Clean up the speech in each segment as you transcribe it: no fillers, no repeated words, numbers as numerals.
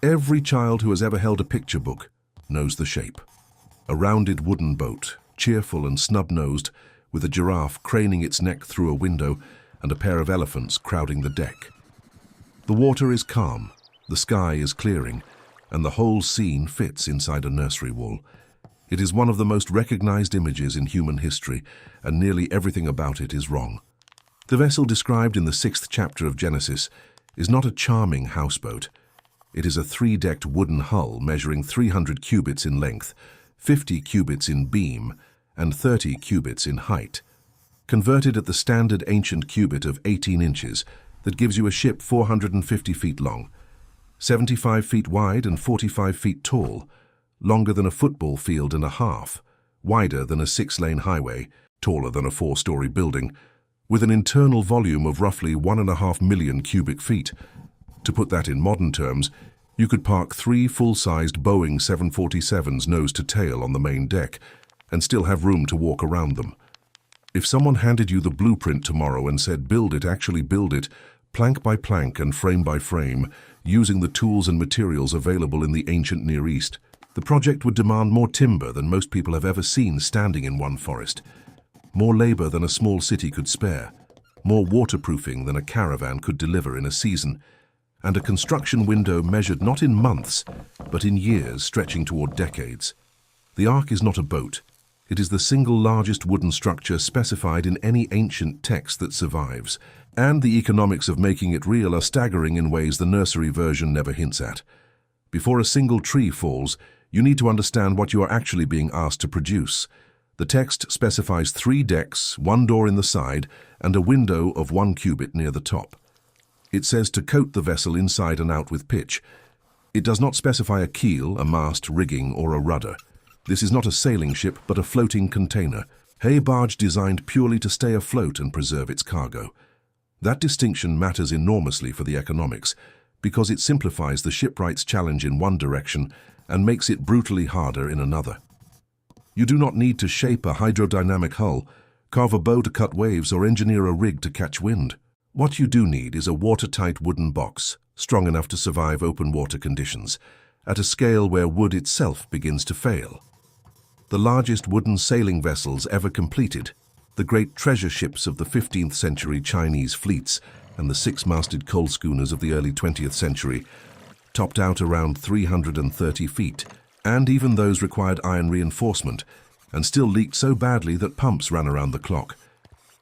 Every child who has ever held a picture book knows the shape. A rounded wooden boat, cheerful and snub-nosed, with a giraffe craning its neck through a window and a pair of elephants crowding the deck. The water is calm, the sky is clearing, and the whole scene fits inside a nursery wall. It is one of the most recognized images in human history, and nearly everything about it is wrong. The vessel described in the 6th chapter of Genesis is not a charming houseboat. It is a 3-decked wooden hull measuring 300 cubits in length, 50 cubits in beam, and 30 cubits in height. Converted at the standard ancient cubit of 18 inches, that gives you a ship 450 feet long, 75 feet wide and 45 feet tall, longer than a football field and a half, wider than a 6-lane highway, taller than a 4-story building, with an internal volume of roughly 1.5 million cubic feet. To put that in modern terms, you could park 3 full-sized Boeing 747s nose to tail on the main deck and still have room to walk around them. If someone handed you the blueprint tomorrow and said build it, actually build it, plank by plank and frame by frame, using the tools and materials available in the ancient Near East, the project would demand more timber than most people have ever seen standing in one forest, more labor than a small city could spare, more waterproofing than a caravan could deliver in a season, and a construction window measured not in months, but in years stretching toward decades. The Ark is not a boat. It is the single largest wooden structure specified in any ancient text that survives, and the economics of making it real are staggering in ways the nursery version never hints at. Before a single tree falls, you need to understand what you are actually being asked to produce. The text specifies 3 decks, 1 door in the side, and a window of 1 cubit near the top. It says to coat the vessel inside and out with pitch. It does not specify a keel, a mast, rigging, or a rudder. This is not a sailing ship, but a floating container, a barge designed purely to stay afloat and preserve its cargo. That distinction matters enormously for the economics, because it simplifies the shipwright's challenge in one direction and makes it brutally harder in another. You do not need to shape a hydrodynamic hull, carve a bow to cut waves, or engineer a rig to catch wind. What you do need is a watertight wooden box, strong enough to survive open water conditions, at a scale where wood itself begins to fail. The largest wooden sailing vessels ever completed, the great treasure ships of the 15th century Chinese fleets and the 6-masted coal schooners of the early 20th century, topped out around 330 feet, and even those required iron reinforcement, and still leaked so badly that pumps ran around the clock.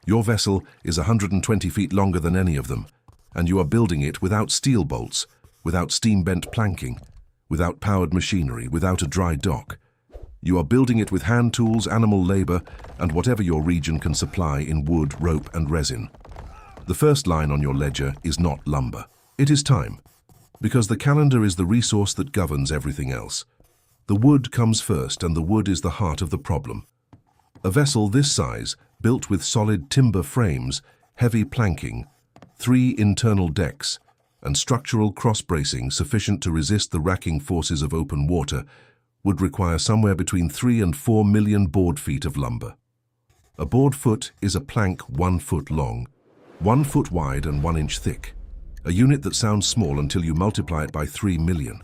Your vessel is 120 feet longer than any of them, and you are building it without steel bolts, without steam-bent planking, without powered machinery, without a dry dock. You are building it with hand tools, animal labor, and whatever your region can supply in wood, rope, and resin. The first line on your ledger is not lumber. It is time, because the calendar is the resource that governs everything else. The wood comes first, and the wood is the heart of the problem. A vessel this size, built with solid timber frames, heavy planking, 3 internal decks, and structural cross-bracing sufficient to resist the racking forces of open water, would require somewhere between 3 and 4 million board feet of lumber. A board foot is a plank 1 foot long, 1 foot wide and 1 inch thick, a unit that sounds small until you multiply it by 3 million.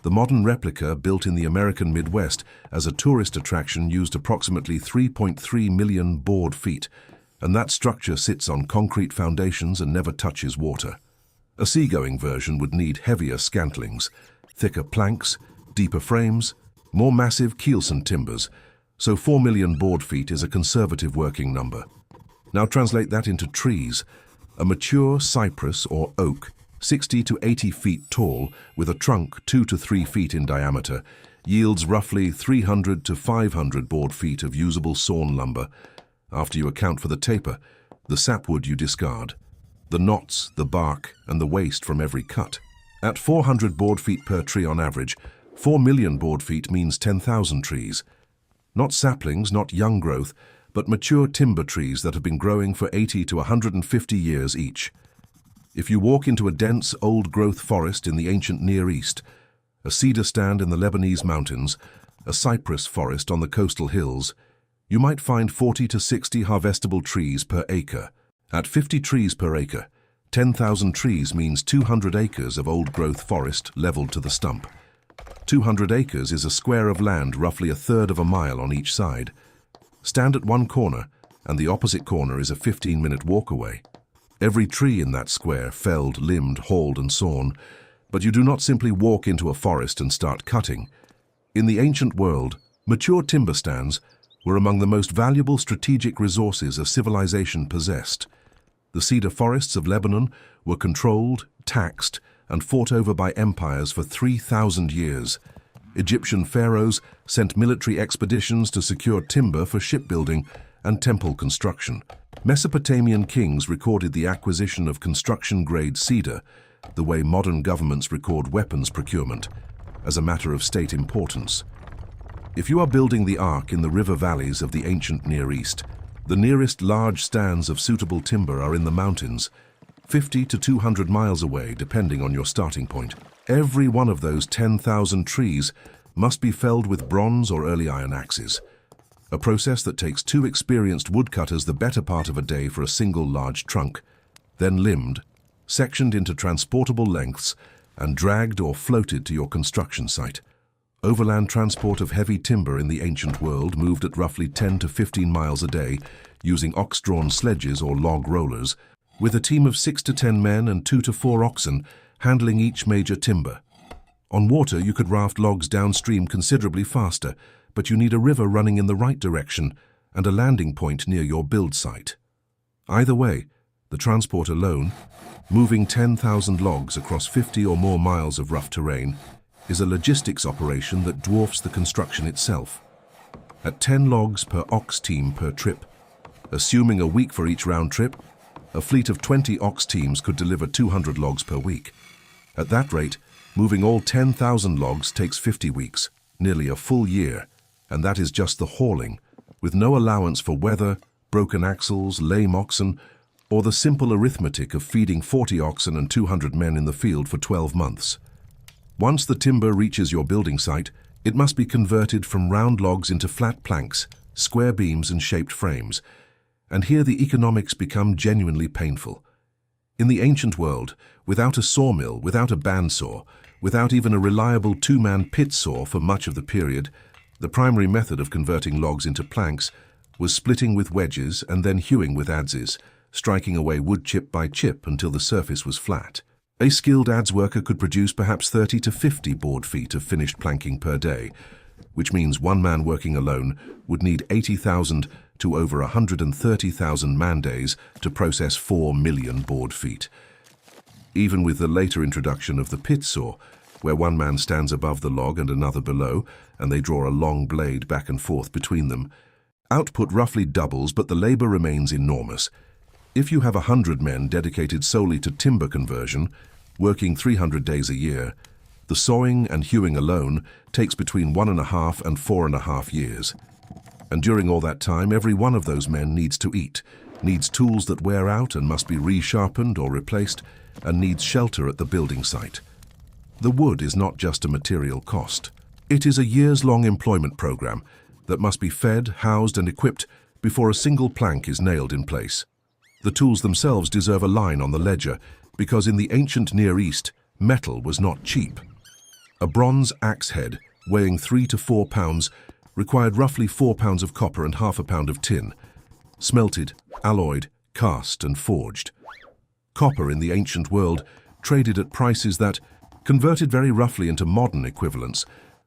The modern replica, built in the American Midwest as a tourist attraction, used approximately 3.3 million board feet, and that structure sits on concrete foundations and never touches water. A seagoing version would need heavier scantlings, thicker planks, deeper frames, more massive keelson timbers, so 4 million board feet is a conservative working number. Now translate that into trees. A mature cypress or oak, 60 to 80 feet tall, with a trunk 2 to 3 feet in diameter, yields roughly 300 to 500 board feet of usable sawn lumber, after you account for the taper, the sapwood you discard, the knots, the bark, and the waste from every cut. At 400 board feet per tree on average, 4 million board feet means 10,000 trees. Not saplings, not young growth, but mature timber trees that have been growing for 80 to 150 years each. If you walk into a dense, old-growth forest in the ancient Near East, a cedar stand in the Lebanese mountains, a cypress forest on the coastal hills, you might find 40 to 60 harvestable trees per acre. At 50 trees per acre, 10,000 trees means 200 acres of old-growth forest leveled to the stump. 200 acres is a square of land roughly a third of a mile on each side. Stand at one corner, and the opposite corner is a 15-minute walk away. Every tree in that square felled, limbed, hauled and sawn, but you do not simply walk into a forest and start cutting. In the ancient world, mature timber stands were among the most valuable strategic resources a civilization possessed. The cedar forests of Lebanon were controlled, taxed, and fought over by empires for 3,000 years. Egyptian pharaohs sent military expeditions to secure timber for shipbuilding and temple construction. Mesopotamian kings recorded the acquisition of construction-grade cedar, the way modern governments record weapons procurement, as a matter of state importance. If you are building the Ark in the river valleys of the ancient Near East, the nearest large stands of suitable timber are in the mountains, 50 to 200 miles away, depending on your starting point. Every one of those 10,000 trees must be felled with bronze or early iron axes, a process that takes 2 experienced woodcutters the better part of a day for a single large trunk, then limbed, sectioned into transportable lengths, and dragged or floated to your construction site. Overland transport of heavy timber in the ancient world moved at roughly 10 to 15 miles a day using ox-drawn sledges or log rollers, with a team of 6 to 10 men and 2 to 4 oxen handling each major timber. On water, you could raft logs downstream considerably faster, but you need a river running in the right direction and a landing point near your build site. Either way, the transport alone, moving 10,000 logs across 50 or more miles of rough terrain, is a logistics operation that dwarfs the construction itself. At 10 logs per ox team per trip, assuming a week for each round trip, a fleet of 20 ox teams could deliver 200 logs per week. At that rate, moving all 10,000 logs takes 50 weeks, nearly a full year, and that is just the hauling, with no allowance for weather, broken axles, lame oxen, or the simple arithmetic of feeding 40 oxen and 200 men in the field for 12 months. Once the timber reaches your building site, it must be converted from round logs into flat planks, square beams and shaped frames. And here the economics become genuinely painful. In the ancient world, without a sawmill, without a bandsaw, without even a reliable 2-man pit saw for much of the period, the primary method of converting logs into planks was splitting with wedges and then hewing with adzes, striking away wood chip by chip until the surface was flat. A skilled adze worker could produce perhaps 30 to 50 board feet of finished planking per day, which means one man working alone would need 80,000 to over 130,000 man-days to process 4 million board feet. Even with the later introduction of the pit saw, where one man stands above the log and another below, and they draw a long blade back and forth between them, output roughly doubles, but the labor remains enormous. If you have 100 men dedicated solely to timber conversion, working 300 days a year, the sawing and hewing alone takes between 1.5 and 4.5 years. And during all that time, every one of those men needs to eat, needs tools that wear out and must be resharpened or replaced, and needs shelter at the building site. The wood is not just a material cost. It is a years-long employment program that must be fed, housed, and equipped before a single plank is nailed in place. The tools themselves deserve a line on the ledger, because in the ancient Near East, metal was not cheap. A bronze axe head, weighing 3 to 4 pounds, required roughly 4 pounds of copper and half a pound of tin, smelted, alloyed, cast, and forged. Copper in the ancient world traded at prices that, converted very roughly into modern equivalents,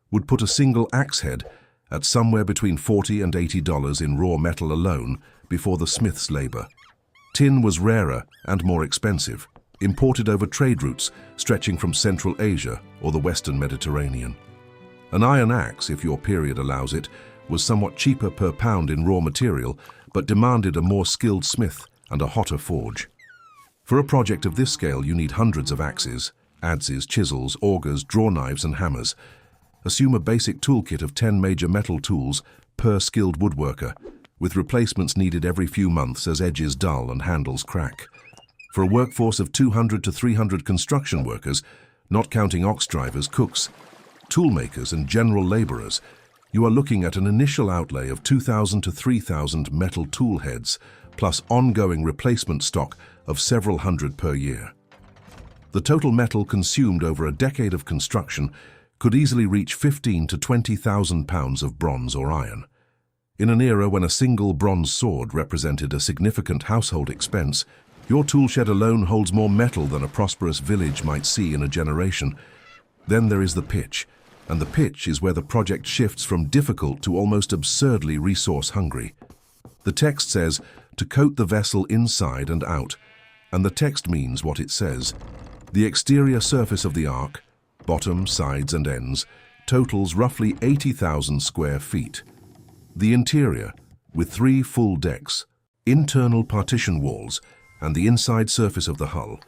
would put a single axe head at somewhere between $40 and $80 in raw metal alone before the smith's labor. Tin was rarer and more expensive, imported over trade routes stretching from Central Asia or the Western Mediterranean. An iron axe, if your period allows it, was somewhat cheaper per pound in raw material, but demanded a more skilled smith and a hotter forge. For a project of this scale, you need hundreds of axes, adzes, chisels, augers, draw knives, and hammers. Assume a basic toolkit of 10 major metal tools per skilled woodworker, with replacements needed every few months as edges dull and handles crack. For a workforce of 200 to 300 construction workers, not counting ox drivers, cooks, toolmakers, and general laborers, you are looking at an initial outlay of 2,000 to 3,000 metal tool heads, plus ongoing replacement stock of several hundred per year. The total metal consumed over a decade of construction could easily reach 15,000 to 20,000 pounds of bronze or iron. In an era when a single bronze sword represented a significant household expense, your toolshed alone holds more metal than a prosperous village might see in a generation. Then there is the pitch, and the pitch is where the project shifts from difficult to almost absurdly resource-hungry. The text says to coat the vessel inside and out, and the text means what it says. The exterior surface of the ark, bottom, sides and ends, totals roughly 80,000 square feet. The interior, with 3 full decks, internal partition walls, and the inside surface of the hull,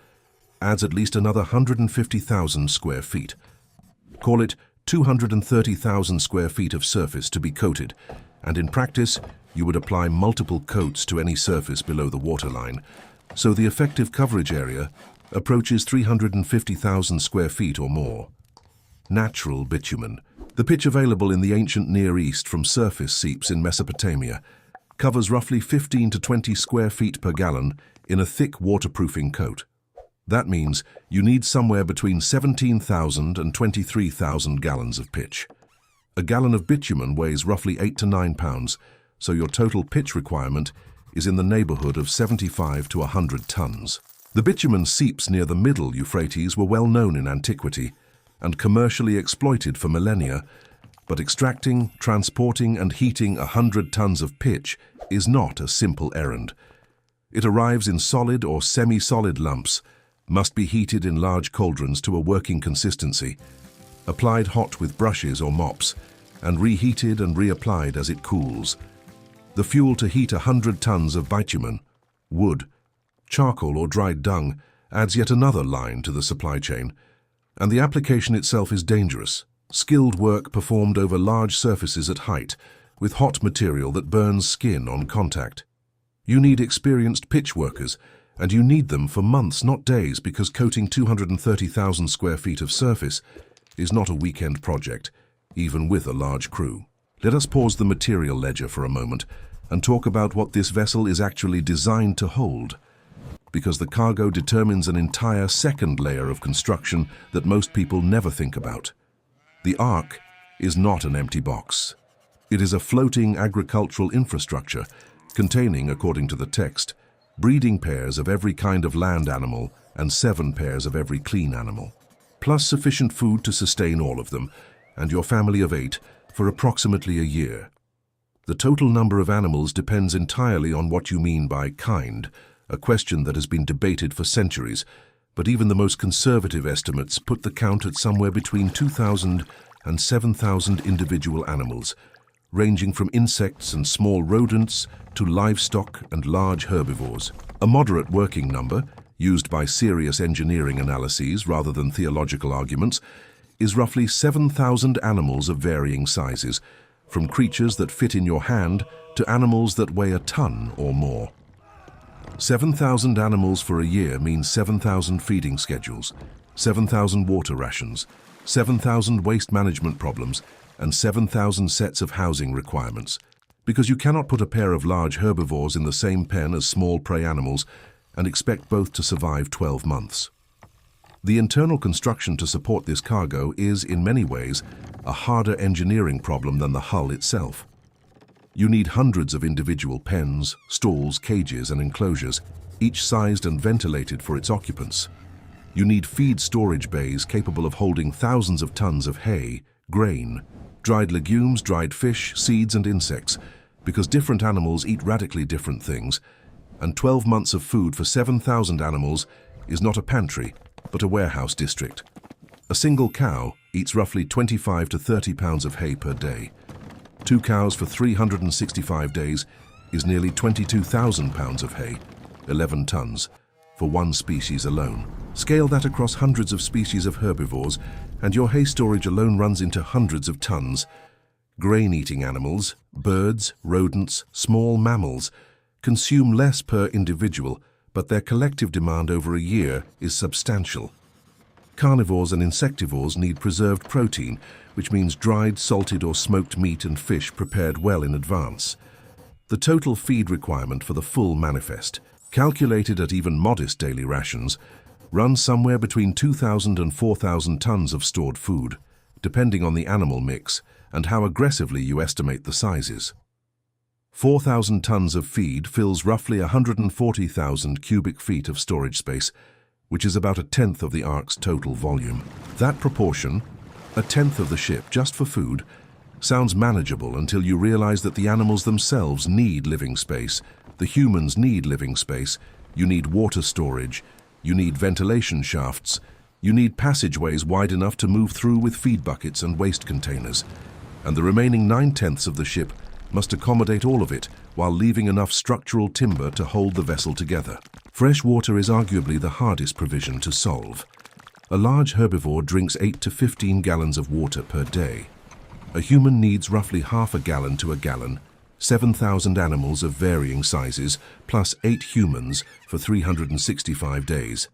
adds at least another 150,000 square feet. Call it 230,000 square feet of surface to be coated, and in practice, you would apply multiple coats to any surface below the waterline, so the effective coverage area approaches 350,000 square feet or more. Natural bitumen. The pitch available in the ancient Near East from surface seeps in Mesopotamia covers roughly 15 to 20 square feet per gallon in a thick waterproofing coat. That means you need somewhere between 17,000 and 23,000 gallons of pitch. A gallon of bitumen weighs roughly 8 to 9 pounds, so your total pitch requirement is in the neighborhood of 75 to 100 tons. The bitumen seeps near the Middle Euphrates were well known in antiquity and commercially exploited for millennia, but extracting, transporting and heating 100 tons of pitch is not a simple errand. It arrives in solid or semi-solid lumps, must be heated in large cauldrons to a working consistency, applied hot with brushes or mops, and reheated and reapplied as it cools. The fuel to heat 100 tons of bitumen, wood, charcoal or dried dung adds yet another line to the supply chain, and the application itself is dangerous. Skilled work performed over large surfaces at height, with hot material that burns skin on contact. You need experienced pitch workers, and you need them for months, not days, because coating 230,000 square feet of surface is not a weekend project, even with a large crew. Let us pause the material ledger for a moment and talk about what this vessel is actually designed to hold, because the cargo determines an entire second layer of construction that most people never think about. The Ark is not an empty box. It is a floating agricultural infrastructure containing, according to the text, breeding pairs of every kind of land animal and 7 pairs of every clean animal, plus sufficient food to sustain all of them and your family of 8 for approximately a year. The total number of animals depends entirely on what you mean by kind, a question that has been debated for centuries, but even the most conservative estimates put the count at somewhere between 2,000 and 7,000 individual animals, ranging from insects and small rodents to livestock and large herbivores. A moderate working number, used by serious engineering analyses rather than theological arguments, is roughly 7,000 animals of varying sizes, from creatures that fit in your hand to animals that weigh a ton or more. 7,000 animals for a year means 7,000 feeding schedules, 7,000 water rations, 7,000 waste management problems, and 7,000 sets of housing requirements, because you cannot put a pair of large herbivores in the same pen as small prey animals and expect both to survive 12 months. The internal construction to support this cargo is, in many ways, a harder engineering problem than the hull itself. You need hundreds of individual pens, stalls, cages, and enclosures, each sized and ventilated for its occupants. You need feed storage bays capable of holding thousands of tons of hay, grain, dried legumes, dried fish, seeds, and insects, because different animals eat radically different things, and 12 months of food for 7,000 animals is not a pantry, but a warehouse district. A single cow eats roughly 25 to 30 pounds of hay per day. 2 cows for 365 days is nearly 22,000 pounds of hay, 11 tons, for one species alone. Scale that across hundreds of species of herbivores, and your hay storage alone runs into hundreds of tons. Grain-eating animals, birds, rodents, small mammals consume less per individual, but their collective demand over a year is substantial. Carnivores and insectivores need preserved protein, which means dried, salted or smoked meat and fish prepared well in advance. The total feed requirement for the full manifest, calculated at even modest daily rations, runs somewhere between 2,000 and 4,000 tons of stored food, depending on the animal mix and how aggressively you estimate the sizes. 4,000 tons of feed fills roughly 140,000 cubic feet of storage space, which is about a tenth of the Ark's total volume. That proportion, a tenth of the ship just for food, sounds manageable until you realize that the animals themselves need living space, the humans need living space, you need water storage, you need ventilation shafts, you need passageways wide enough to move through with feed buckets and waste containers, and the remaining 9/10 of the ship must accommodate all of it while leaving enough structural timber to hold the vessel together. Fresh water is arguably the hardest provision to solve. A large herbivore drinks 8 to 15 gallons of water per day. A human needs roughly half a gallon to a gallon, 7,000 animals of varying sizes, plus 8 humans for 365 days.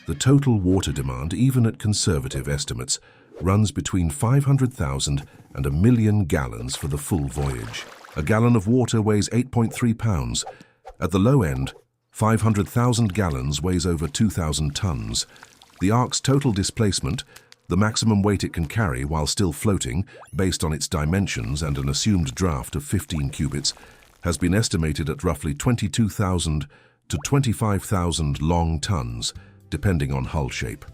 The total water demand, even at conservative estimates, runs between 500,000 and 1 million gallons for the full voyage. A gallon of water weighs 8.3 pounds. At the low end, 500,000 gallons weighs over 2,000 tons. The Ark's total displacement, the maximum weight it can carry while still floating, based on its dimensions and an assumed draft of 15 cubits, has been estimated at roughly 22,000 to 25,000 long tons, depending on hull shape.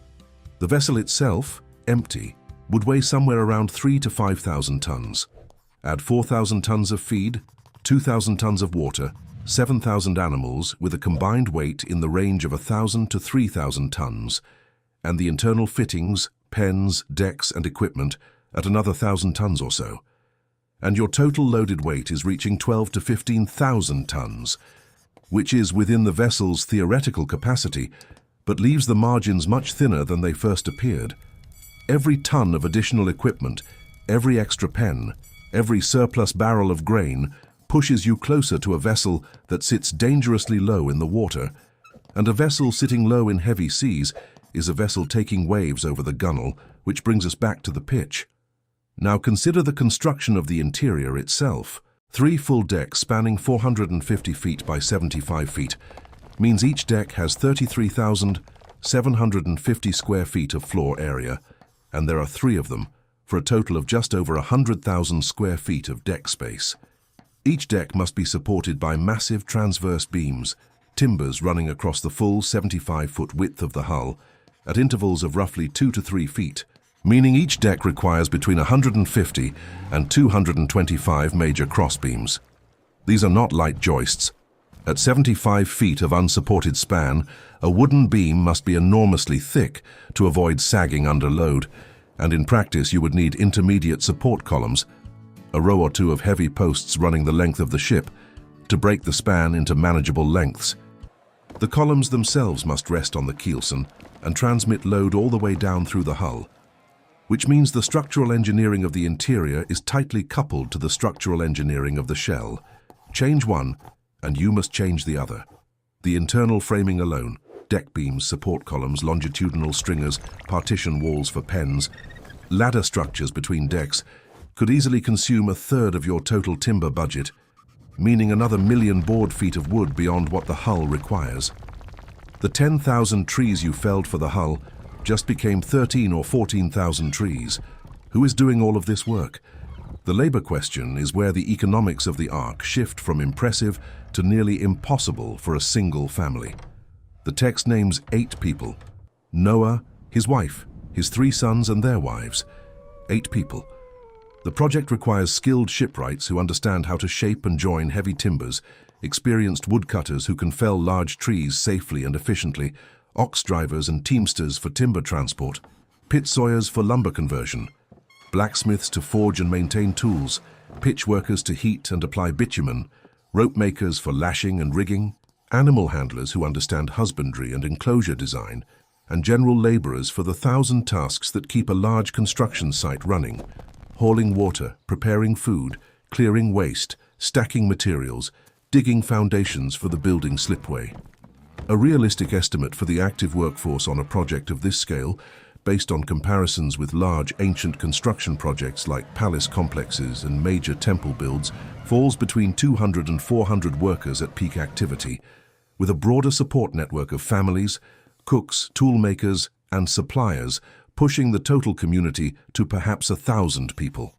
The vessel itself, empty, would weigh somewhere around 3 to 5,000 tons. Add 4,000 tons of feed, 2,000 tons of water, 7,000 animals with a combined weight in the range of 1,000 to 3,000 tons, and the internal fittings, pens, decks and equipment at another 1,000 tons or so. And your total loaded weight is reaching 12 to 15,000 tons, which is within the vessel's theoretical capacity, but leaves the margins much thinner than they first appeared. Every ton of additional equipment, every extra pen, every surplus barrel of grain pushes you closer to a vessel that sits dangerously low in the water, and a vessel sitting low in heavy seas is a vessel taking waves over the gunwale, which brings us back to the pitch. Now consider the construction of the interior itself. 3 full decks spanning 450 feet by 75 feet means each deck has 33,750 square feet of floor area, and there are 3 of them, for a total of just over 100,000 square feet of deck space. Each deck must be supported by massive transverse beams, timbers running across the full 75-foot width of the hull, at intervals of roughly 2 to 3 feet, meaning each deck requires between 150 and 225 major crossbeams. These are not light joists. At 75 feet of unsupported span, a wooden beam must be enormously thick to avoid sagging under load, and in practice you would need intermediate support columns, a row or 2 of heavy posts running the length of the ship, to break the span into manageable lengths. The columns themselves must rest on the keelson and transmit load all the way down through the hull, which means the structural engineering of the interior is tightly coupled to the structural engineering of the shell. Change one, and you must change the other. The internal framing alone, deck beams, support columns, longitudinal stringers, partition walls for pens, ladder structures between decks, could easily consume a third of your total timber budget, meaning another 1 million board feet of wood beyond what the hull requires. The 10,000 trees you felled for the hull just became 13 or 14,000 trees. Who is doing all of this work? The labor question is where the economics of the Ark shift from impressive to nearly impossible for a single family. The text names 8 people: Noah, his wife, his 3 sons and their wives. 8 people. The project requires skilled shipwrights who understand how to shape and join heavy timbers, experienced woodcutters who can fell large trees safely and efficiently, ox drivers and teamsters for timber transport, pit sawyers for lumber conversion, blacksmiths to forge and maintain tools, pitch workers to heat and apply bitumen, rope makers for lashing and rigging, animal handlers who understand husbandry and enclosure design, and general laborers for the 1,000 tasks that keep a large construction site running: hauling water, preparing food, clearing waste, stacking materials, digging foundations for the building slipway. A realistic estimate for the active workforce on a project of this scale based on comparisons with large ancient construction projects like palace complexes and major temple builds, falls between 200 and 400 workers at peak activity, with a broader support network of families, cooks, toolmakers, and suppliers pushing the total community to perhaps 1,000 people.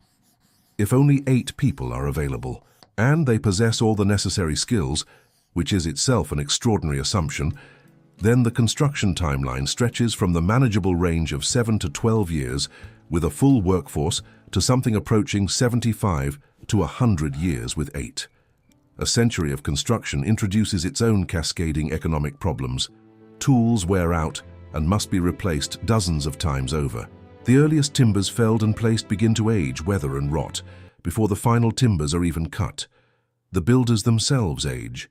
If only 8 people are available, and they possess all the necessary skills, which is itself an extraordinary assumption, then the construction timeline stretches from the manageable range of 7 to 12 years with a full workforce to something approaching 75 to 100 years with 8. A century of construction introduces its own cascading economic problems. Tools wear out and must be replaced dozens of times over. The earliest timbers felled and placed begin to age, weather and rot, before the final timbers are even cut. The builders themselves age.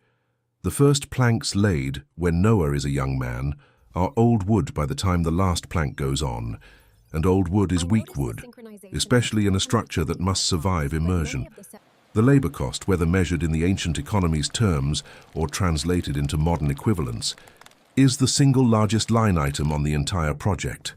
The first planks laid, when Noah is a young man, are old wood by the time the last plank goes on, and old wood is weak wood, especially in a structure that must survive immersion. The labor cost, whether measured in the ancient economy's terms or translated into modern equivalents, is the single largest line item on the entire project.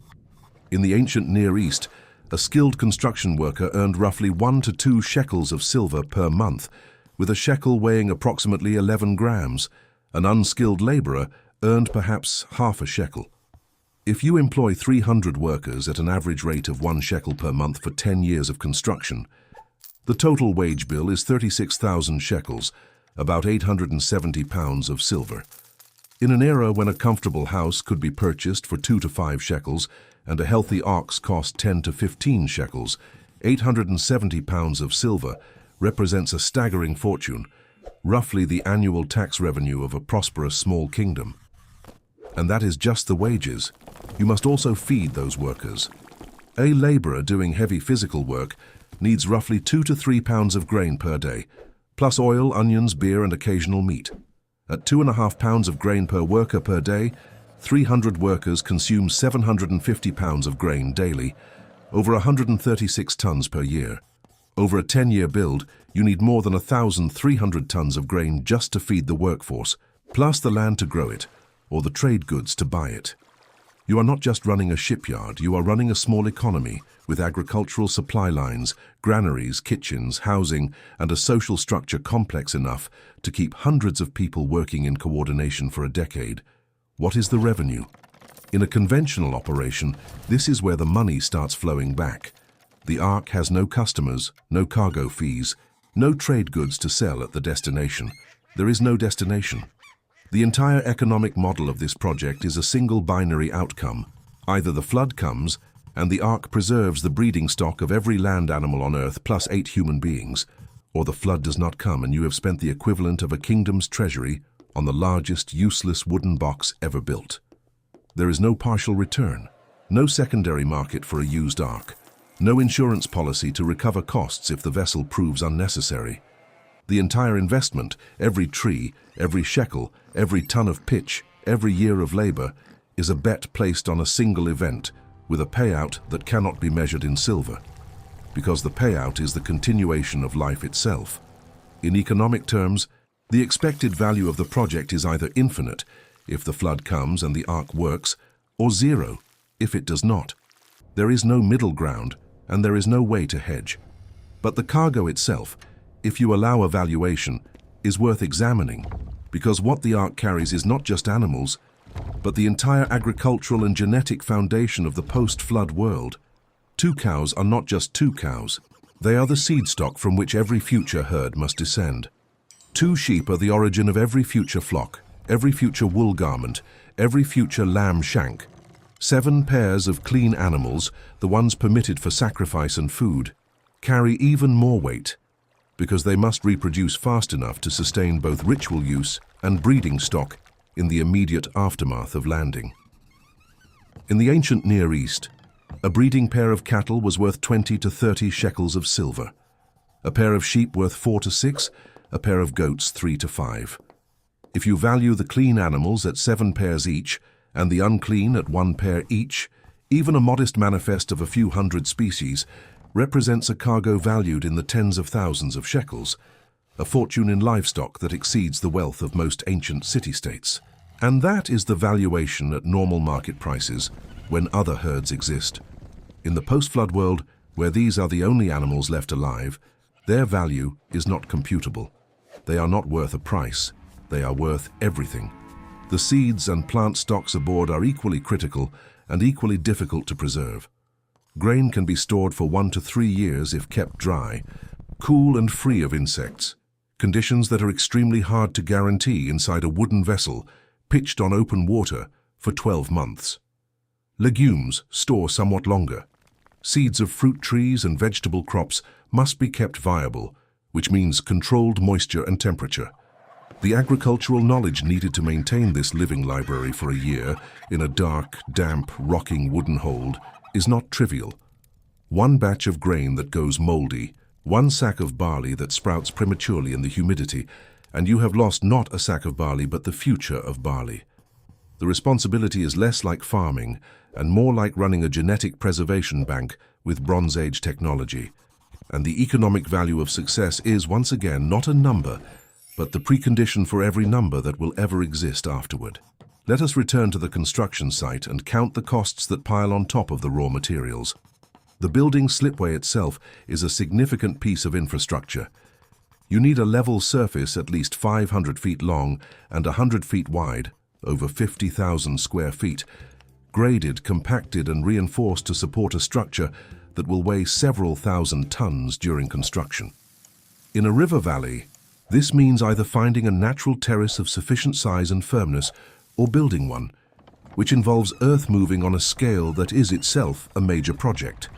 In the ancient Near East, a skilled construction worker earned roughly 1 to 2 shekels of silver per month, with a shekel weighing approximately 11 grams. An unskilled laborer earned perhaps half a shekel. If you employ 300 workers at an average rate of 1 shekel per month for 10 years of construction, the total wage bill is 36,000 shekels, about 870 pounds of silver. In an era when a comfortable house could be purchased for 2 to 5 shekels and a healthy ox cost 10 to 15 shekels, 870 pounds of silver represents a staggering fortune, roughly the annual tax revenue of a prosperous small kingdom. And that is just the wages. You must also feed those workers. A laborer doing heavy physical work needs roughly 2 to 3 pounds of grain per day, plus oil, onions, beer, and occasional meat. At 2.5 pounds of grain per worker per day, 300 workers consume 750 pounds of grain daily, over 136 tons per year. Over a 10-year build, you need more than 1,300 tons of grain just to feed the workforce, plus the land to grow it, or the trade goods to buy it. You are not just running a shipyard, you are running a small economy with agricultural supply lines, granaries, kitchens, housing, and a social structure complex enough to keep hundreds of people working in coordination for a decade. What is the revenue? In a conventional operation, this is where the money starts flowing back. The Ark has no customers, no cargo fees, no trade goods to sell at the destination. There is no destination. The entire economic model of this project is a single binary outcome. Either the flood comes, and the Ark preserves the breeding stock of every land animal on Earth plus 8 human beings, or the flood does not come and you have spent the equivalent of a kingdom's treasury on the largest useless wooden box ever built. There is no partial return, no secondary market for a used Ark, no insurance policy to recover costs if the vessel proves unnecessary. The entire investment, every tree, every shekel, every ton of pitch, every year of labor, is a bet placed on a single event with a payout that cannot be measured in silver, because the payout is the continuation of life itself. In economic terms, the expected value of the project is either infinite, if the flood comes and the Ark works, or zero, if it does not. There is no middle ground, and there is no way to hedge. But the cargo itself, if you allow a valuation, is worth examining, because what the Ark carries is not just animals, but the entire agricultural and genetic foundation of the post-flood world. 2 cows are not just 2 cows. They are the seed stock from which every future herd must descend. 2 sheep are the origin of every future flock, every future wool garment, every future lamb shank. 7 pairs of clean animals, the ones permitted for sacrifice and food, carry even more weight, because they must reproduce fast enough to sustain both ritual use and breeding stock in the immediate aftermath of landing. In the ancient Near East, a breeding pair of cattle was worth 20 to 30 shekels of silver, a pair of sheep worth 4 to 6, a pair of goats 3 to 5. If you value the clean animals at 7 pairs each and the unclean at 1 pair each, even a modest manifest of a few hundred species represents a cargo valued in the tens of thousands of shekels, a fortune in livestock that exceeds the wealth of most ancient city-states. And that is the valuation at normal market prices when other herds exist. In the post-flood world, where these are the only animals left alive, their value is not computable. They are not worth a price. They are worth everything. The seeds and plant stocks aboard are equally critical and equally difficult to preserve. Grain can be stored for 1 to 3 years if kept dry, cool and free of insects, conditions that are extremely hard to guarantee inside a wooden vessel pitched on open water for 12 months. Legumes store somewhat longer. Seeds of fruit trees and vegetable crops must be kept viable, which means controlled moisture and temperature. The agricultural knowledge needed to maintain this living library for a year in a dark, damp, rocking wooden hold is not trivial. One batch of grain that goes moldy, one sack of barley that sprouts prematurely in the humidity, and you have lost not a sack of barley but the future of barley. The responsibility is less like farming and more like running a genetic preservation bank with Bronze Age technology. And the economic value of success is, once again, not a number, but the precondition for every number that will ever exist afterward. Let us return to the construction site and count the costs that pile on top of the raw materials. The building slipway itself is a significant piece of infrastructure. You need a level surface at least 500 feet long and 100 feet wide, over 50,000 square feet, graded, compacted and reinforced to support a structure that will weigh several thousand tons during construction. In a river valley, this means either finding a natural terrace of sufficient size and firmness or building one, which involves earth moving on a scale that is itself a major project.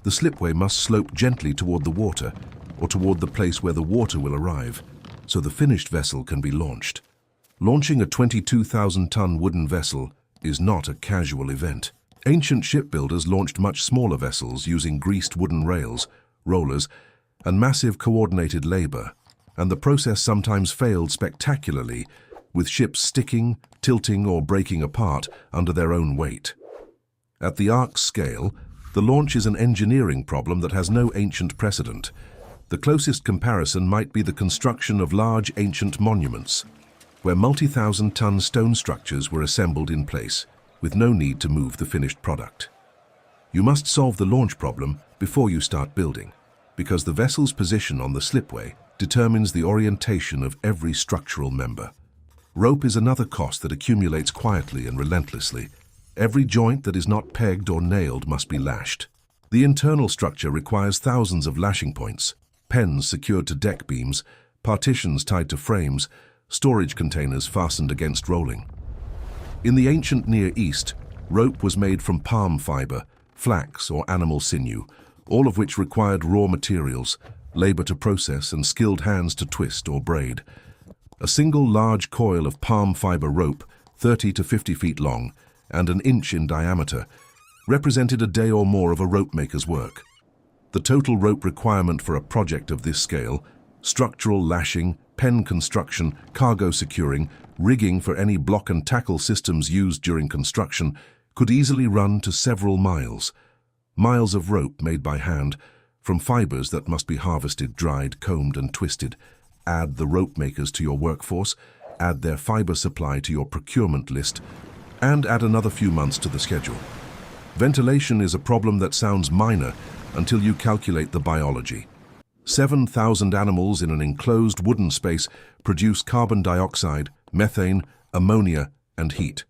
The slipway must slope gently toward the water or toward the place where the water will arrive, so the finished vessel can be launched. Launching a 22,000-ton wooden vessel is not a casual event. Ancient shipbuilders launched much smaller vessels using greased wooden rails, rollers, and massive coordinated labor, and the process sometimes failed spectacularly, with ships sticking, tilting, or breaking apart under their own weight. At the Ark's scale, the launch is an engineering problem that has no ancient precedent. The closest comparison might be the construction of large ancient monuments, where multi-thousand-ton stone structures were assembled in place, with no need to move the finished product. You must solve the launch problem before you start building, because the vessel's position on the slipway determines the orientation of every structural member. Rope is another cost that accumulates quietly and relentlessly. Every joint that is not pegged or nailed must be lashed. The internal structure requires thousands of lashing points, pens secured to deck beams, partitions tied to frames, storage containers fastened against rolling. In the ancient Near East, rope was made from palm fiber, flax or animal sinew, all of which required raw materials, labor to process and skilled hands to twist or braid. A single large coil of palm fiber rope, 30 to 50 feet long and an inch in diameter, represented a day or more of a rope maker's work. The total rope requirement for a project of this scale, structural lashing, pen construction, cargo securing, rigging for any block and tackle systems used during construction, could easily run to several miles. Miles of rope made by hand, from fibers that must be harvested, dried, combed and twisted. Add the rope makers to your workforce, add their fiber supply to your procurement list, and add another few months to the schedule. Ventilation is a problem that sounds minor until you calculate the biology. 7,000 animals in an enclosed wooden space produce carbon dioxide, methane, ammonia, and heat.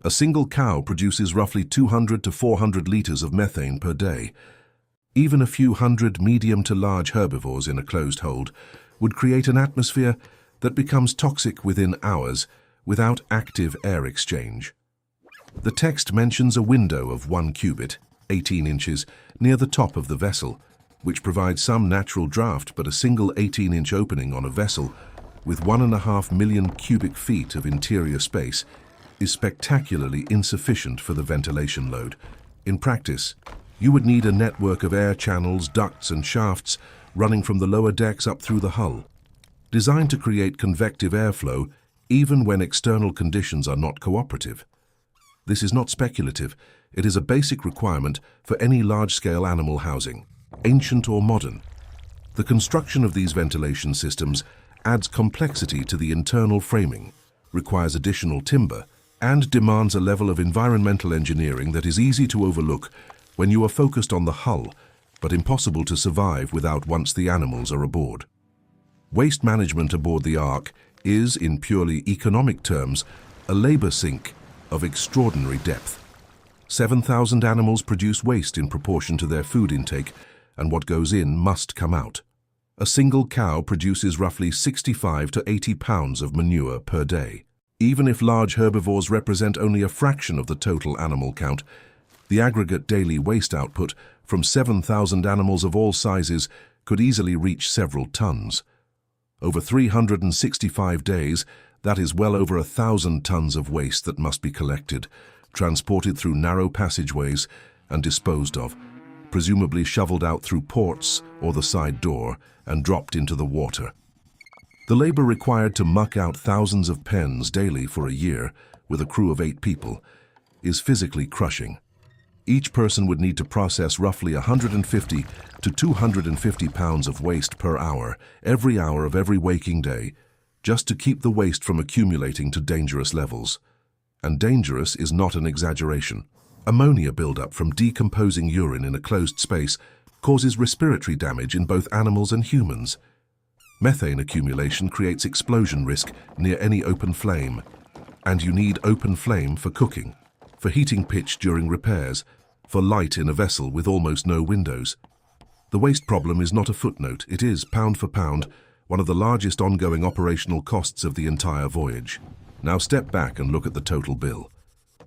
A single cow produces roughly 200 to 400 liters of methane per day. Even a few hundred medium to large herbivores in a closed hold would create an atmosphere that becomes toxic within hours without active air exchange. The text mentions a window of 1 cubit, 18 inches, near the top of the vessel, which provides some natural draft, but a single 18-inch opening on a vessel with 1.5 million cubic feet of interior space is spectacularly insufficient for the ventilation load. In practice, you would need a network of air channels, ducts and shafts running from the lower decks up through the hull, designed to create convective airflow even when external conditions are not cooperative. This is not speculative. It is a basic requirement for any large-scale animal housing, ancient or modern. The construction of these ventilation systems adds complexity to the internal framing, requires additional timber, and demands a level of environmental engineering that is easy to overlook when you are focused on the hull, but impossible to survive without once the animals are aboard. Waste management aboard the Ark is, in purely economic terms, a labor sink of extraordinary depth. 7,000 animals produce waste in proportion to their food intake, and what goes in must come out. A single cow produces roughly 65 to 80 pounds of manure per day. Even if large herbivores represent only a fraction of the total animal count, the aggregate daily waste output from 7,000 animals of all sizes could easily reach several tons. Over 365 days, that is well over 1,000 tons of waste that must be collected, transported through narrow passageways and disposed of, presumably shoveled out through ports or the side door and dropped into the water. The labor required to muck out thousands of pens daily for a year, with a crew of 8 people, is physically crushing. Each person would need to process roughly 150 to 250 pounds of waste per hour, every hour of every waking day, just to keep the waste from accumulating to dangerous levels. And dangerous is not an exaggeration. Ammonia buildup from decomposing urine in a closed space causes respiratory damage in both animals and humans. Methane accumulation creates explosion risk near any open flame. And you need open flame for cooking, for heating pitch during repairs, for light in a vessel with almost no windows. The waste problem is not a footnote. It is, pound for pound, one of the largest ongoing operational costs of the entire voyage. Now step back and look at the total bill.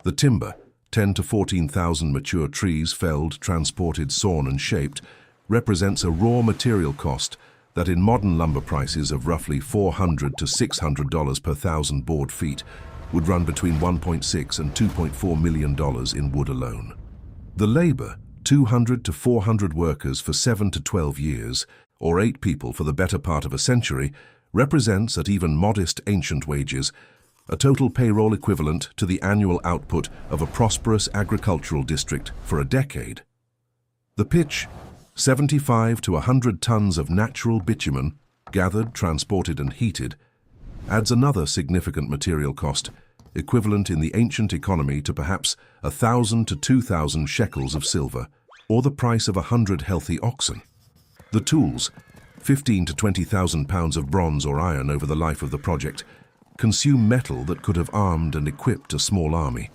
The timber, 10 to 14,000 mature trees felled, transported, sawn and shaped, represents a raw material cost that in modern lumber prices of roughly $400 to $600 per thousand board feet would run between $1.6 and $2.4 million in wood alone. The labor, 200 to 400 workers for 7 to 12 years, or 8 people for the better part of a century, represents, at even modest ancient wages, a total payroll equivalent to the annual output of a prosperous agricultural district for a decade. The pitch, 75 to 100 tons of natural bitumen, gathered, transported and heated, adds another significant material cost, equivalent in the ancient economy to perhaps 1,000 to 2,000 shekels of silver, or the price of 100 healthy oxen. The tools, 15 to 20,000 pounds of bronze or iron over the life of the project, consume metal that could have armed and equipped a small army.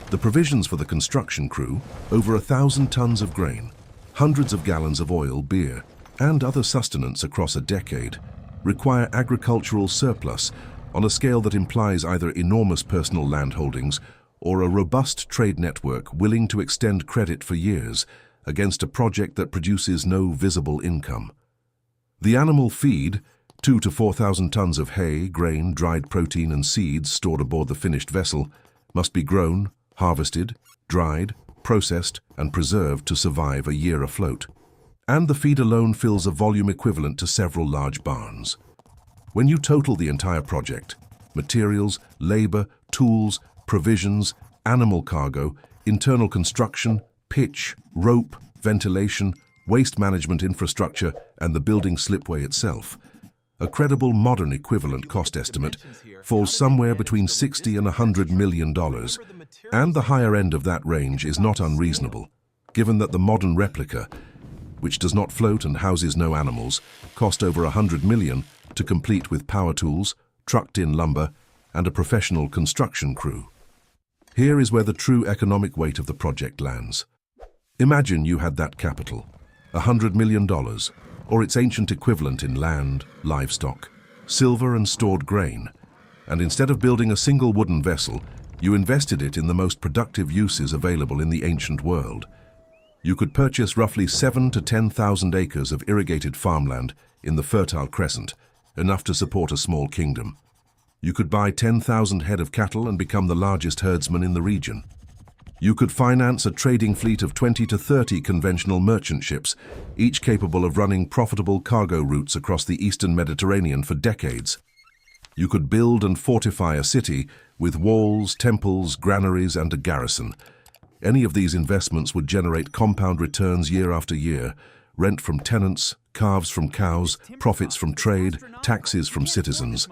The provisions for the construction crew, over 1,000 tons of grain, hundreds of gallons of oil, beer, and other sustenance across a decade, require agricultural surplus on a scale that implies either enormous personal land holdings or a robust trade network willing to extend credit for years against a project that produces no visible income. The animal feed, 2 to 4,000 tons of hay, grain, dried protein and seeds stored aboard the finished vessel, must be grown, harvested, dried, processed and preserved to survive a year afloat. And the feed alone fills a volume equivalent to several large barns. When you total the entire project, materials, labor, tools, provisions, animal cargo, internal construction, pitch, rope, ventilation, waste management infrastructure, and the building slipway itself, a credible modern equivalent cost estimate falls somewhere between $60 and $100 million, and the higher end of that range is not unreasonable, given that the modern replica, which does not float and houses no animals, cost over $100 million to complete with power tools, trucked-in lumber, and a professional construction crew. Here is where the true economic weight of the project lands. Imagine you had that capital, $100 million, or its ancient equivalent in land, livestock, silver and stored grain, and instead of building a single wooden vessel, you invested it in the most productive uses available in the ancient world. You could purchase roughly 7,000 to 10,000 acres of irrigated farmland in the Fertile Crescent, enough to support a small kingdom. You could buy 10,000 head of cattle and become the largest herdsman in the region. You could finance a trading fleet of 20 to 30 conventional merchant ships, each capable of running profitable cargo routes across the eastern Mediterranean for decades. You could build and fortify a city with walls, temples, granaries, and a garrison. Any of these investments would generate compound returns year after year, rent from tenants, calves from cows, profits from trade, taxes from citizens.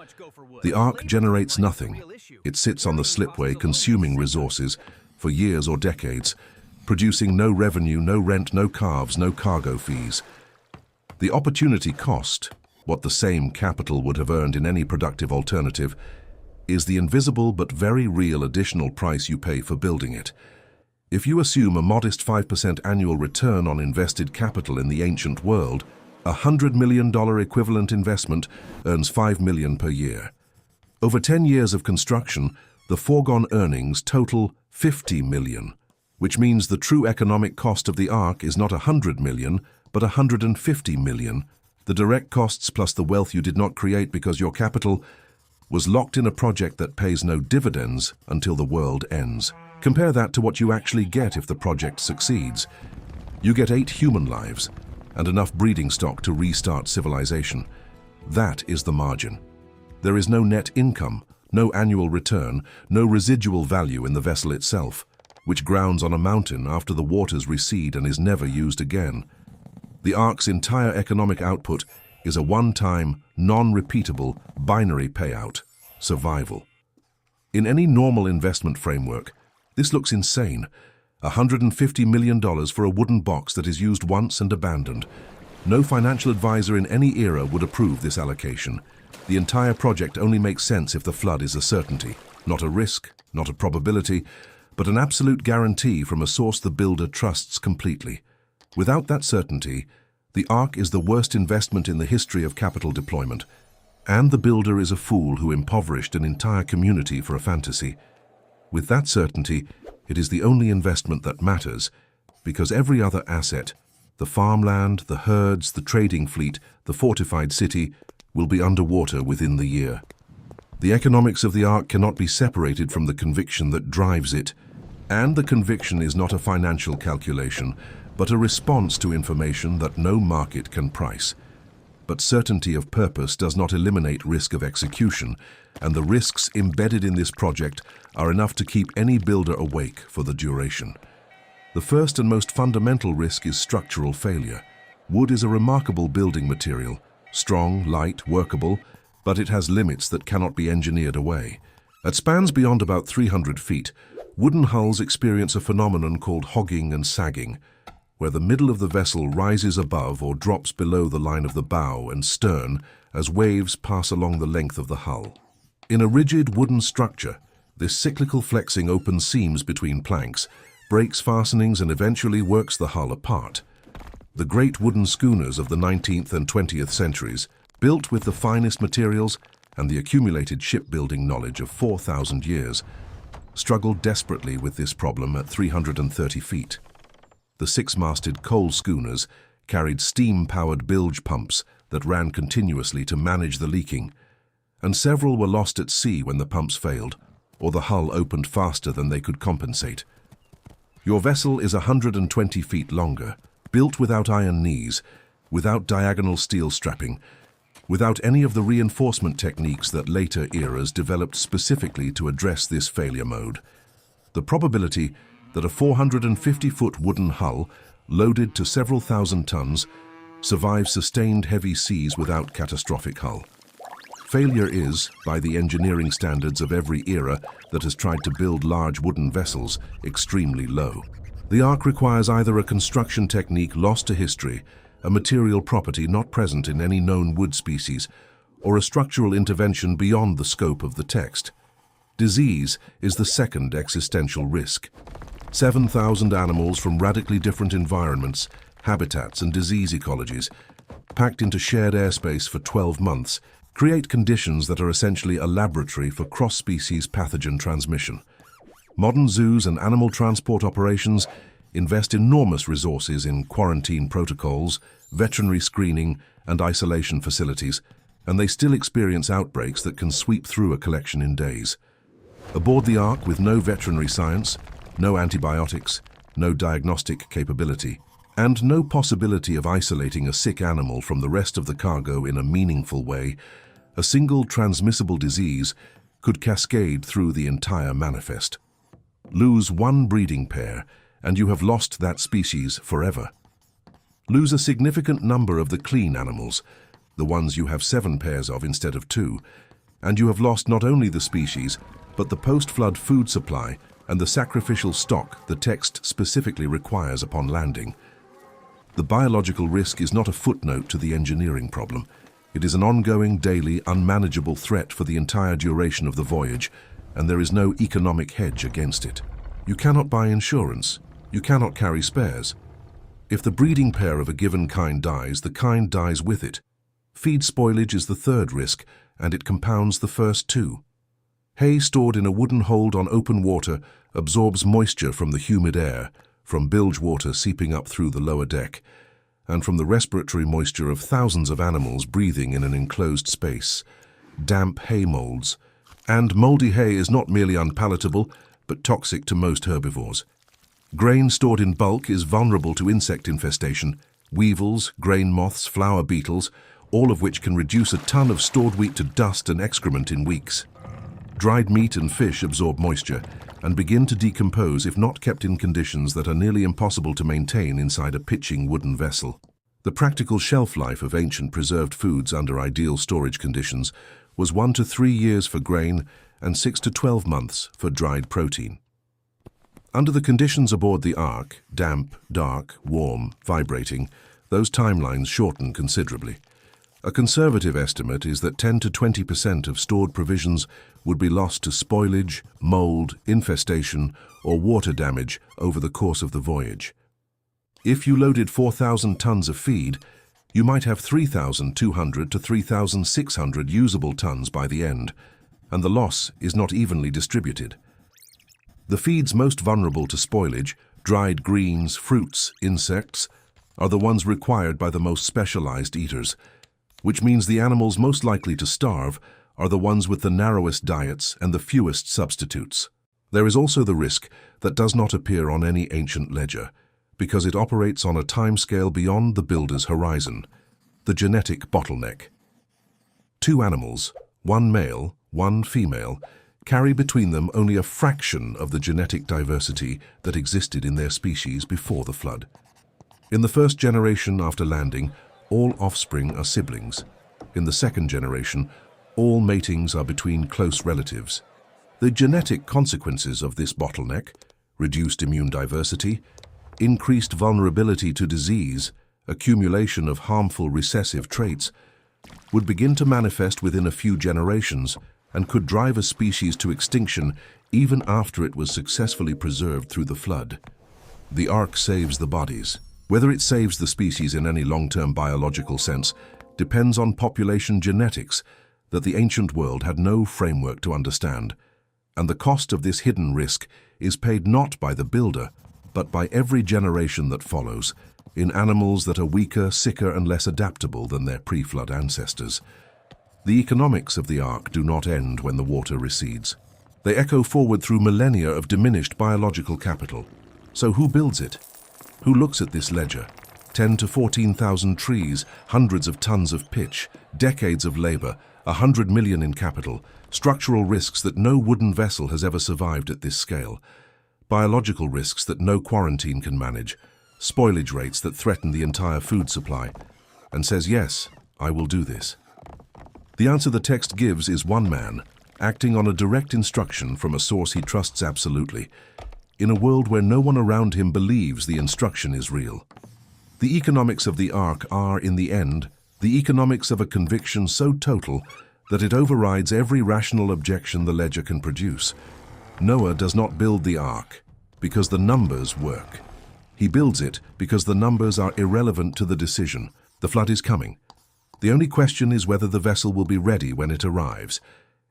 The Ark generates nothing. It sits on the slipway consuming resources for years or decades, producing no revenue, no rent, no calves, no cargo fees. The opportunity cost, what the same capital would have earned in any productive alternative, is the invisible but very real additional price you pay for building it. If you assume a modest 5% annual return on invested capital in the ancient world, a $100 million equivalent investment earns $5 million per year. Over 10 years of construction, the foregone earnings total $50 million, which means the true economic cost of the Ark is not $100 million, but $150 million, the direct costs plus the wealth you did not create because your capital was locked in a project that pays no dividends until the world ends. Compare that to what you actually get if the project succeeds. You get 8 human lives and enough breeding stock to restart civilization. That is the margin. There is no net income, no annual return, no residual value in the vessel itself, which grounds on a mountain after the waters recede and is never used again. The Ark's entire economic output is a one-time, non-repeatable, binary payout, survival. In any normal investment framework, this looks insane. $150 million for a wooden box that is used once and abandoned. No financial advisor in any era would approve this allocation. The entire project only makes sense if the flood is a certainty, not a risk, not a probability, but an absolute guarantee from a source the builder trusts completely. Without that certainty, the Ark is the worst investment in the history of capital deployment, and the builder is a fool who impoverished an entire community for a fantasy. With that certainty, it is the only investment that matters, because every other asset, the farmland, the herds, the trading fleet, the fortified city, will be underwater within the year. The economics of the Ark cannot be separated from the conviction that drives it, and the conviction is not a financial calculation, but a response to information that no market can price. But certainty of purpose does not eliminate risk of execution, and the risks embedded in this project are enough to keep any builder awake for the duration. The first and most fundamental risk is structural failure. Wood is a remarkable building material, strong, light, workable, but it has limits that cannot be engineered away. At spans beyond about 300 feet, wooden hulls experience a phenomenon called hogging and sagging, where the middle of the vessel rises above or drops below the line of the bow and stern as waves pass along the length of the hull. In a rigid wooden structure, this cyclical flexing opens seams between planks, breaks fastenings and eventually works the hull apart. The great wooden schooners of the 19th and 20th centuries, built with the finest materials and the accumulated shipbuilding knowledge of 4,000 years, struggled desperately with this problem at 330 feet. The 6-masted coal schooners carried steam-powered bilge pumps that ran continuously to manage the leaking, and several were lost at sea when the pumps failed, or the hull opened faster than they could compensate. Your vessel is 120 feet longer, built without iron knees, without diagonal steel strapping, without any of the reinforcement techniques that later eras developed specifically to address this failure mode. The probability that a 450-foot wooden hull, loaded to several thousand tons, survives sustained heavy seas without catastrophic hull. Failure is, by the engineering standards of every era that has tried to build large wooden vessels, extremely low. The Ark requires either a construction technique lost to history, a material property not present in any known wood species, or a structural intervention beyond the scope of the text. Disease is the second existential risk. 7,000 animals from radically different environments, habitats and disease ecologies, packed into shared airspace for 12 months, create conditions that are essentially a laboratory for cross-species pathogen transmission. Modern zoos and animal transport operations invest enormous resources in quarantine protocols, veterinary screening, and isolation facilities, and they still experience outbreaks that can sweep through a collection in days. Aboard the Ark, with no veterinary science, no antibiotics, no diagnostic capability, and no possibility of isolating a sick animal from the rest of the cargo in a meaningful way, a single transmissible disease could cascade through the entire manifest. Lose one breeding pair, and you have lost that species forever. Lose a significant number of the clean animals, the ones you have 7 pairs of instead of 2, And you have lost not only the species, but the post-flood food supply and the sacrificial stock the text specifically requires upon landing. The biological risk is not a footnote to the engineering problem. It is an ongoing, daily, unmanageable threat for the entire duration of the voyage, and there is no economic hedge against it. You cannot buy insurance. You cannot carry spares. If the breeding pair of a given kind dies, the kind dies with it. Feed spoilage is the third risk, and it compounds the first two. Hay stored in a wooden hold on open water absorbs moisture from the humid air, from bilge water seeping up through the lower deck, and from the respiratory moisture of thousands of animals breathing in an enclosed space. Damp hay molds. And moldy hay is not merely unpalatable, but toxic to most herbivores. Grain stored in bulk is vulnerable to insect infestation, weevils, grain moths, flower beetles, all of which can reduce a ton of stored wheat to dust and excrement in weeks. Dried meat and fish absorb moisture and begin to decompose if not kept in conditions that are nearly impossible to maintain inside a pitching wooden vessel. The practical shelf life of ancient preserved foods under ideal storage conditions was 1 to 3 years for grain and 6 to 12 months for dried protein. Under the conditions aboard the Ark, damp, dark, warm, vibrating, those timelines shorten considerably. A conservative estimate is that 10 to 20% of stored provisions would be lost to spoilage, mold, infestation, or water damage over the course of the voyage. If you loaded 4,000 tons of feed, you might have 3,200 to 3,600 usable tons by the end, and the loss is not evenly distributed. The feeds most vulnerable to spoilage, dried greens, fruits, insects, are the ones required by the most specialized eaters, which means the animals most likely to starve are the ones with the narrowest diets and the fewest substitutes. There is also the risk that does not appear on any ancient ledger, because it operates on a timescale beyond the builder's horizon, the genetic bottleneck. 2 animals, 1 male, 1 female, carry between them only a fraction of the genetic diversity that existed in their species before the flood. In the first generation after landing, all offspring are siblings. In the second generation, all matings are between close relatives. The genetic consequences of this bottleneck, reduced immune diversity, increased vulnerability to disease, accumulation of harmful recessive traits, would begin to manifest within a few generations and could drive a species to extinction even after it was successfully preserved through the flood. The Ark saves the bodies. Whether it saves the species in any long-term biological sense depends on population genetics that the ancient world had no framework to understand, and the cost of this hidden risk is paid not by the builder, but by every generation that follows, in animals that are weaker, sicker, and less adaptable than their pre-flood ancestors. The economics of the Ark do not end when the water recedes. They echo forward through millennia of diminished biological capital. So who builds it? Who looks at this ledger? 10 to 14,000 trees, hundreds of tons of pitch, decades of labor, 100 million in capital, structural risks that no wooden vessel has ever survived at this scale, biological risks that no quarantine can manage, spoilage rates that threaten the entire food supply, and says, yes, I will do this. The answer the text gives is one man, acting on a direct instruction from a source he trusts absolutely, in a world where no one around him believes the instruction is real. The economics of the Ark are, in the end, the economics of a conviction so total that it overrides every rational objection the ledger can produce. Noah does not build the Ark because the numbers work. He builds it because the numbers are irrelevant to the decision. The flood is coming. The only question is whether the vessel will be ready when it arrives.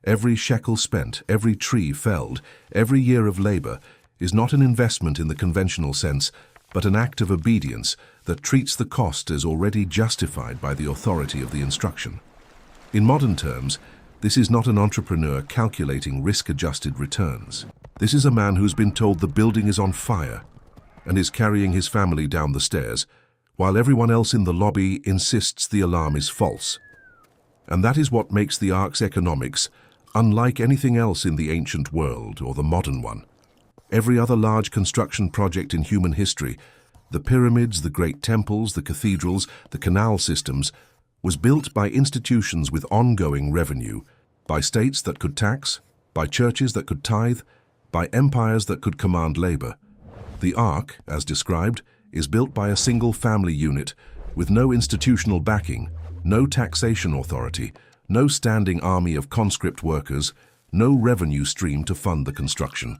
Every shekel spent, every tree felled, every year of labor is not an investment in the conventional sense, but an act of obedience that treats the cost as already justified by the authority of the instruction. In modern terms, this is not an entrepreneur calculating risk-adjusted returns. This is a man who's been told the building is on fire and is carrying his family down the stairs, while everyone else in the lobby insists the alarm is false. And that is what makes the Ark's economics unlike anything else in the ancient world or the modern one. Every other large construction project in human history, the pyramids, the great temples, the cathedrals, the canal systems, was built by institutions with ongoing revenue, by states that could tax, by churches that could tithe, by empires that could command labor. The Ark, as described, is built by a single family unit with no institutional backing, no taxation authority, no standing army of conscript workers, no revenue stream to fund the construction.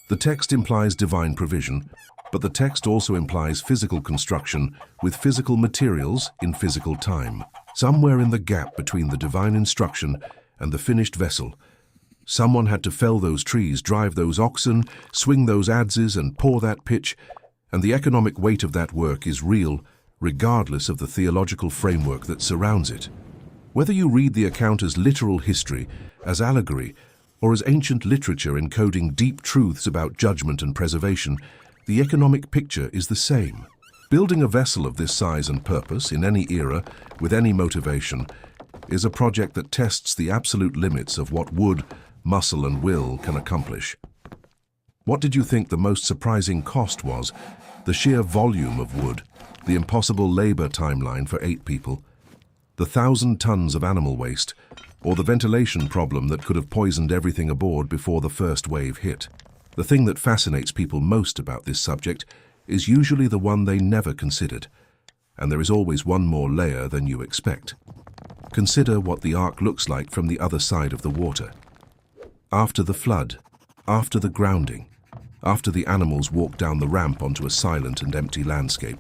The text implies divine provision, but the text also implies physical construction with physical materials in physical time. Somewhere in the gap between the divine instruction and the finished vessel, someone had to fell those trees, drive those oxen, swing those adzes, and pour that pitch, and the economic weight of that work is real, regardless of the theological framework that surrounds it. Whether you read the account as literal history, as allegory, or as ancient literature encoding deep truths about judgment and preservation, the economic picture is the same. Building a vessel of this size and purpose in any era, with any motivation, is a project that tests the absolute limits of what wood, muscle, and will can accomplish. What did you think the most surprising cost was? The sheer volume of wood, the impossible labor timeline for 8 people, the 1,000 tons of animal waste, or the ventilation problem that could have poisoned everything aboard before the first wave hit. The thing that fascinates people most about this subject is usually the one they never considered, and there is always one more layer than you expect. Consider what the Ark looks like from the other side of the water. After the flood, after the grounding, after the animals walk down the ramp onto a silent and empty landscape,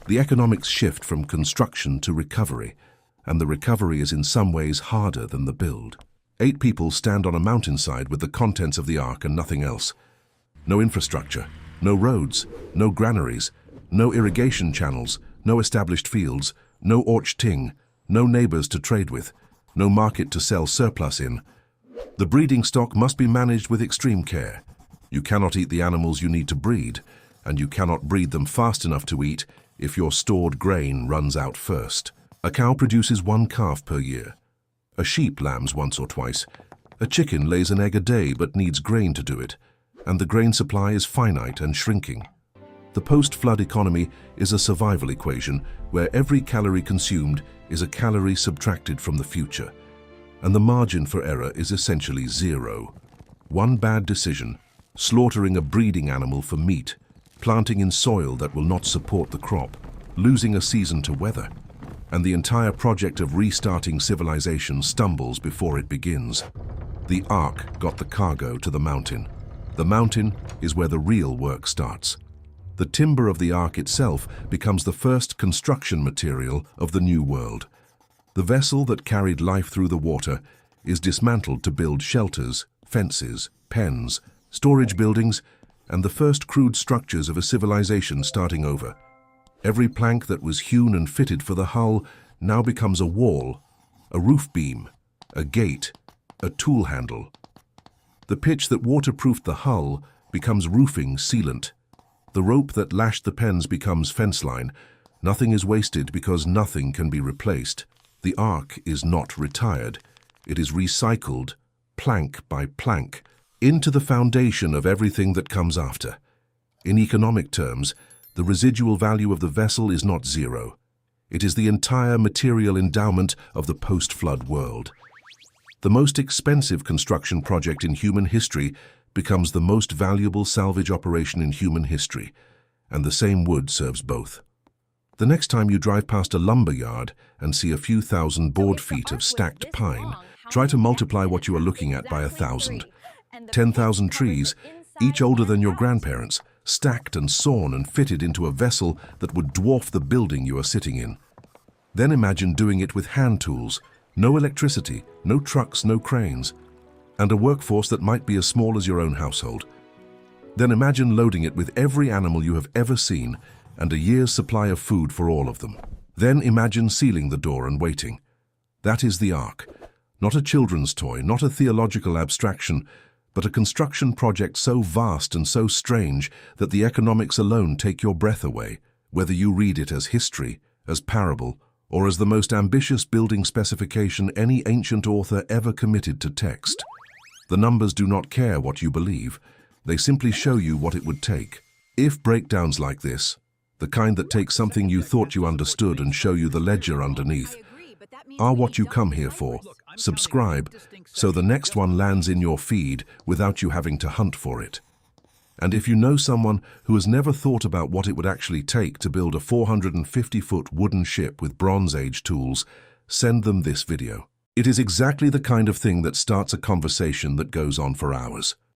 the economics shift from construction to recovery, and the recovery is in some ways harder than the build. 8 people stand on a mountainside with the contents of the Ark and nothing else. No infrastructure, no roads, no granaries, no irrigation channels, no established fields, no orch ting, no neighbors to trade with, no market to sell surplus in. The breeding stock must be managed with extreme care. You cannot eat the animals you need to breed, and you cannot breed them fast enough to eat if your stored grain runs out first. A cow produces 1 calf per year. A sheep lambs once or twice. A chicken lays an egg a day but needs grain to do it, and the grain supply is finite and shrinking. The post-flood economy is a survival equation where every calorie consumed is a calorie subtracted from the future, and the margin for error is essentially 0. One bad decision, slaughtering a breeding animal for meat, planting in soil that will not support the crop, losing a season to weather, and the entire project of restarting civilization stumbles before it begins. The Ark got the cargo to the mountain. The mountain is where the real work starts. The timber of the Ark itself becomes the first construction material of the New World. The vessel that carried life through the water is dismantled to build shelters, fences, pens, storage buildings, and the first crude structures of a civilization starting over. Every plank that was hewn and fitted for the hull now becomes a wall, a roof beam, a gate, a tool handle. The pitch that waterproofed the hull becomes roofing sealant. The rope that lashed the pens becomes fence line. Nothing is wasted because nothing can be replaced. The Ark is not retired. It is recycled, plank by plank, into the foundation of everything that comes after. In economic terms, the residual value of the vessel is not 0. It is the entire material endowment of the post-flood world. The most expensive construction project in human history becomes the most valuable salvage operation in human history, and the same wood serves both. The next time you drive past a lumber yard and see a few thousand board feet of stacked pine, try to multiply what you are looking at by 1,000. 10,000 trees, each older than your grandparents, stacked and sawn and fitted into a vessel that would dwarf the building you are sitting in. Then imagine doing it with hand tools, no electricity, no trucks, no cranes, and a workforce that might be as small as your own household. Then imagine loading it with every animal you have ever seen and a year's supply of food for all of them. Then imagine sealing the door and waiting. That is the Ark. Not a children's toy, not a theological abstraction, but a construction project so vast and so strange that the economics alone take your breath away, whether you read it as history, as parable, or as the most ambitious building specification any ancient author ever committed to text. The numbers do not care what you believe. They simply show you what it would take. If breakdowns like this, the kind that take something you thought you understood and show you the ledger underneath, are what you come here for, subscribe, so the next one lands in your feed without you having to hunt for it. And if you know someone who has never thought about what it would actually take to build a 450-foot wooden ship with Bronze Age tools, send them this video. It is exactly the kind of thing that starts a conversation that goes on for hours.